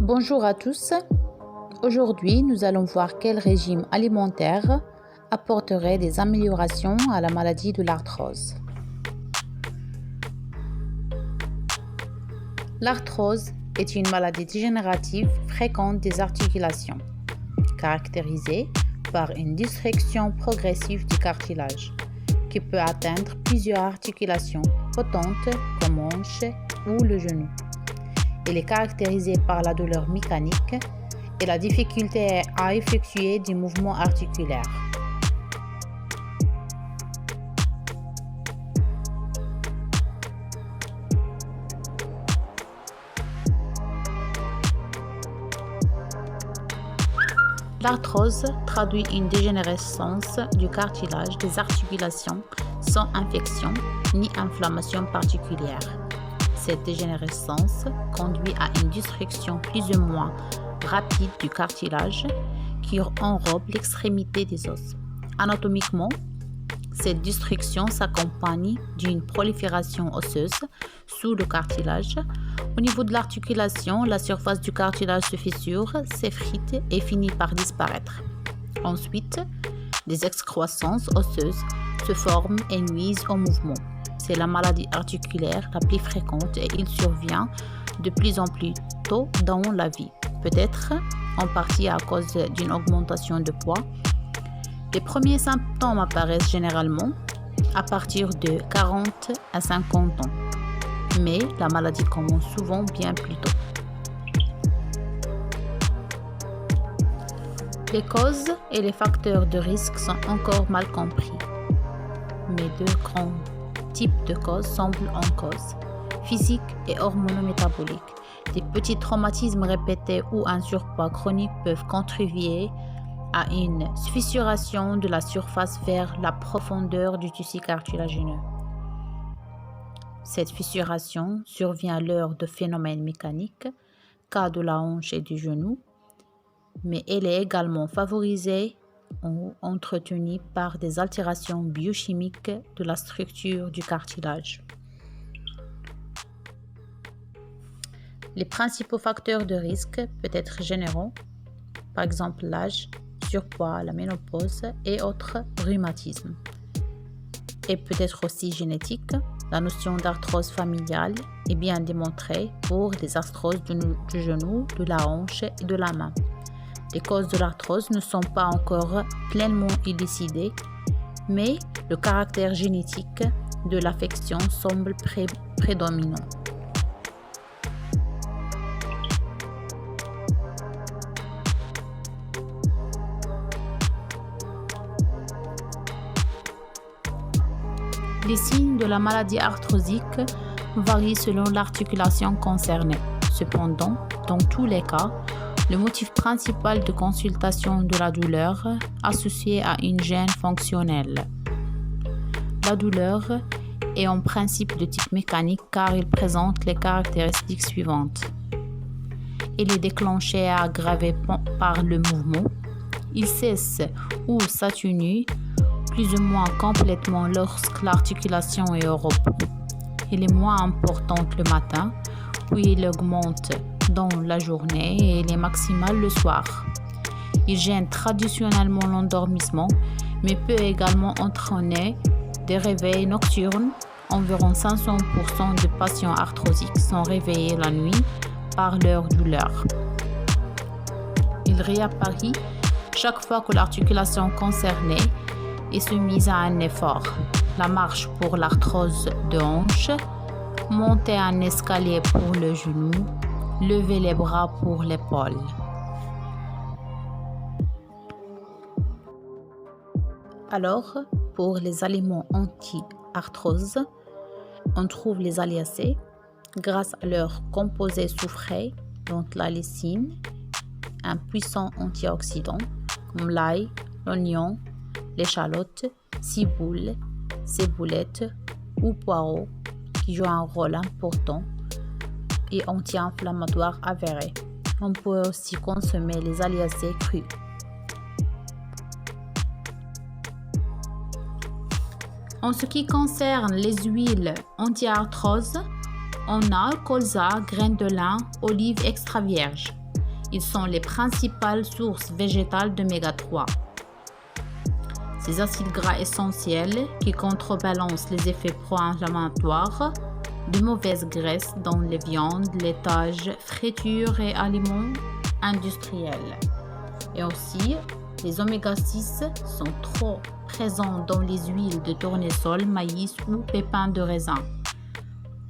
Bonjour à tous. Aujourd'hui, nous allons voir quel régime alimentaire apporterait des améliorations à la maladie de l'arthrose. L'arthrose est une maladie dégénérative fréquente des articulations, caractérisée par une destruction progressive du cartilage, qui peut atteindre plusieurs articulations potentes comme hanche ou le genou. Elle est caractérisée par la douleur mécanique et la difficulté à effectuer des mouvements articulaires. L'arthrose traduit une dégénérescence du cartilage des articulations sans infection ni inflammation particulière. Cette dégénérescence conduit à une destruction plus ou moins rapide du cartilage qui enrobe l'extrémité des os. Anatomiquement, cette destruction s'accompagne d'une prolifération osseuse sous le cartilage. Au niveau de l'articulation, la surface du cartilage se fissure, s'effrite et finit par disparaître. Ensuite, des excroissances osseuses se forment et nuisent au mouvement. C'est la maladie articulaire la plus fréquente et il survient de plus en plus tôt dans la vie, peut-être en partie à cause d'une augmentation de poids. Les premiers symptômes apparaissent généralement à partir de 40 à 50 ans, mais la maladie commence souvent bien plus tôt. Les causes et les facteurs de risque sont encore mal compris, mais deux grands types de causes semblent en cause, physiques et hormono-métaboliques. Des petits traumatismes répétés ou un surpoids chronique peuvent contribuer à une fissuration de la surface vers la profondeur du tissu cartilagineux. Cette fissuration survient à l'heure de phénomènes mécaniques, cas de la hanche et du genou, mais elle est également favorisée ou entretenue par des altérations biochimiques de la structure du cartilage. Les principaux facteurs de risque peuvent être généraux, par exemple l'âge, surpoids, la ménopause et autres rhumatismes. Et peut être aussi génétique. La notion d'arthrose familiale est bien démontrée pour des arthroses du genou, de la hanche et de la main. Les causes de l'arthrose ne sont pas encore pleinement élucidées, mais le caractère génétique de l'affection semble prédominant. Les signes de la maladie arthrosique varient selon l'articulation concernée. Cependant, dans tous les cas, le motif principal de consultation de la douleur associée à une gêne fonctionnelle. La douleur est en principe de type mécanique car il présente les caractéristiques suivantes. Elle est déclenchée et aggravée par le mouvement. Il cesse ou s'atténue plus ou moins complètement lorsque l'articulation est au repos. Elle est moins importante le matin, puis elle augmente dans la journée et elle est maximale le soir. Il gêne traditionnellement l'endormissement, mais peut également entraîner des réveils nocturnes. Environ 500% de patients arthrosiques sont réveillés la nuit par leur douleur. Il réapparaît chaque fois que l'articulation concernée est soumise à un effort. La marche pour l'arthrose de hanche, monter un escalier pour le genou, lever les bras pour l'épaule. Alors, pour les aliments anti-arthrose, on trouve les aliacées grâce à leur composé soufré, dont la lysine, un puissant antioxydant comme l'ail, l'oignon, l'échalote, ciboule, ciboulette ou poireau qui jouent un rôle important et anti-inflammatoire avéré. On peut aussi consommer les aliacées crus. En ce qui concerne les huiles anti-arthrose, on a colza, graines de lin, olives extra vierges. Ils sont les principales sources végétales d'oméga 3. Ces acides gras essentiels qui contrebalancent les effets pro-inflammatoires de mauvaises graisses dans les viandes, laitages, fritures et aliments industriels. Et aussi, les oméga 6 sont trop présents dans les huiles de tournesol, maïs ou pépins de raisin.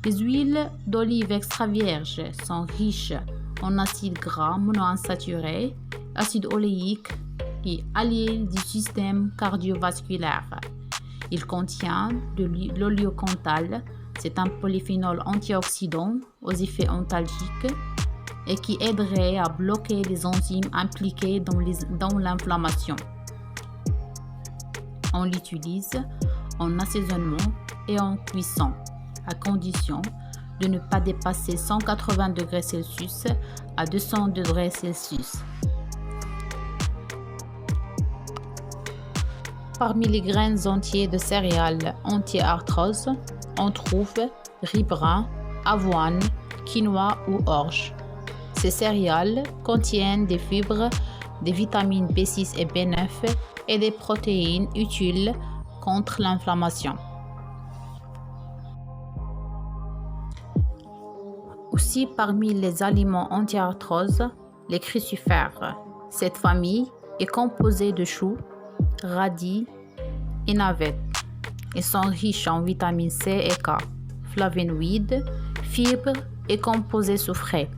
Les huiles d'olive extra vierges sont riches en acides gras monoinsaturés, acide oléique et alliés du système cardiovasculaire. Il contient de l'oliocanthal, c'est un polyphénol antioxydant aux effets antalgiques et qui aiderait à bloquer les enzymes impliquées dans l'inflammation. On l'utilise en assaisonnement et en cuisson, à condition de ne pas dépasser 180 degrés Celsius à 200 degrés Celsius. Parmi les graines entières de céréales anti-arthrose, on trouve riz brun, avoine, quinoa ou orge. Ces céréales contiennent des fibres, des vitamines B6 et B9 et des protéines utiles contre l'inflammation. Aussi parmi les aliments anti-arthrose, les crucifères. Cette famille est composée de choux, radis et navets. Ils sont riches en vitamines C et K, flavonoïdes, fibres et composés soufrés.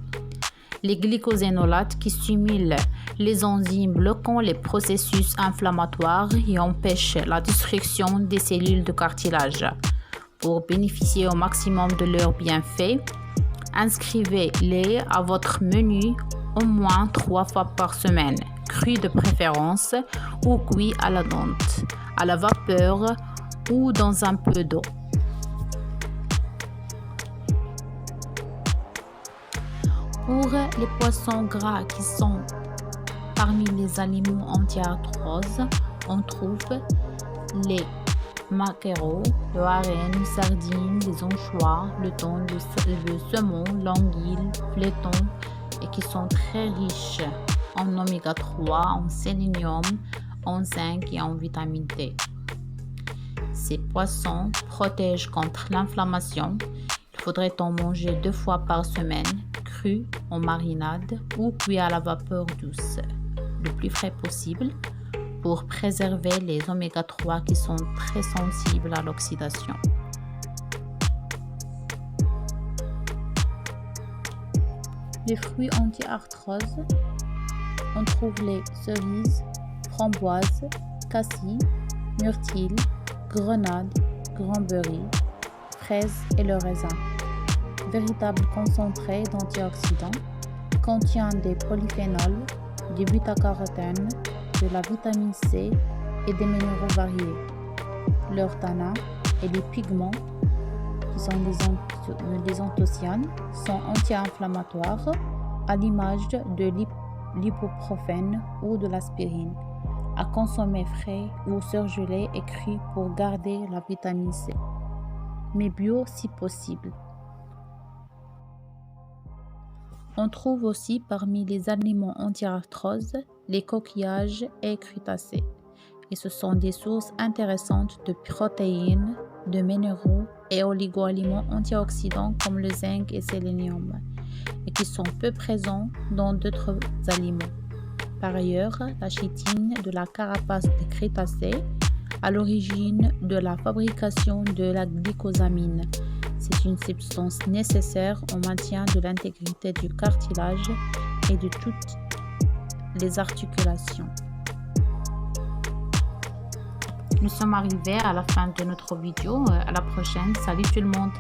Les glycosénolates qui stimulent les enzymes bloquant les processus inflammatoires et empêchent la destruction des cellules de cartilage. Pour bénéficier au maximum de leurs bienfaits, inscrivez-les à votre menu au moins 3 fois par semaine, cru de préférence ou cuit à la menthe, à la vapeur ou dans un peu d'eau. Pour les poissons gras qui sont parmi les aliments anti-arthrose, on trouve les maquereaux, le hareng, sardines, les anchois, le thon, le saumon, l'anguille, le thon, et qui sont très riches en oméga 3, en sélénium, en zinc et en vitamine D. Ces poissons protègent contre l'inflammation. Il faudrait en manger 2 fois par semaine, cru, en marinade ou cuit à la vapeur douce, le plus frais possible, pour préserver les oméga 3 qui sont très sensibles à l'oxydation. Les fruits anti-arthrose, on trouve les cerises, framboises, cassis, myrtilles, grenades, cranberry, fraises et le raisin. Véritable concentré d'antioxydants, contient des polyphénols, des bêta-carotène, de la vitamine C et des minéraux variés. Leurs tanins et les pigments, qui sont les anthocyanes, sont anti-inflammatoires à l'image de l'ibuprofène ou de l'aspirine, à consommer frais ou surgelés et crus pour garder la vitamine C, mais bio si possible. On trouve aussi parmi les aliments anti-arthrose les coquillages et crustacés. Et ce sont des sources intéressantes de protéines, de minéraux et oligo-aliments antioxydants comme le zinc et sélénium, et qui sont peu présents dans d'autres aliments. Par ailleurs, la chitine de la carapace des crustacés à l'origine de la fabrication de la glycosamine. C'est une substance nécessaire au maintien de l'intégrité du cartilage et de toutes les articulations. Nous sommes arrivés à la fin de notre vidéo. À la prochaine. Salut tout le monde.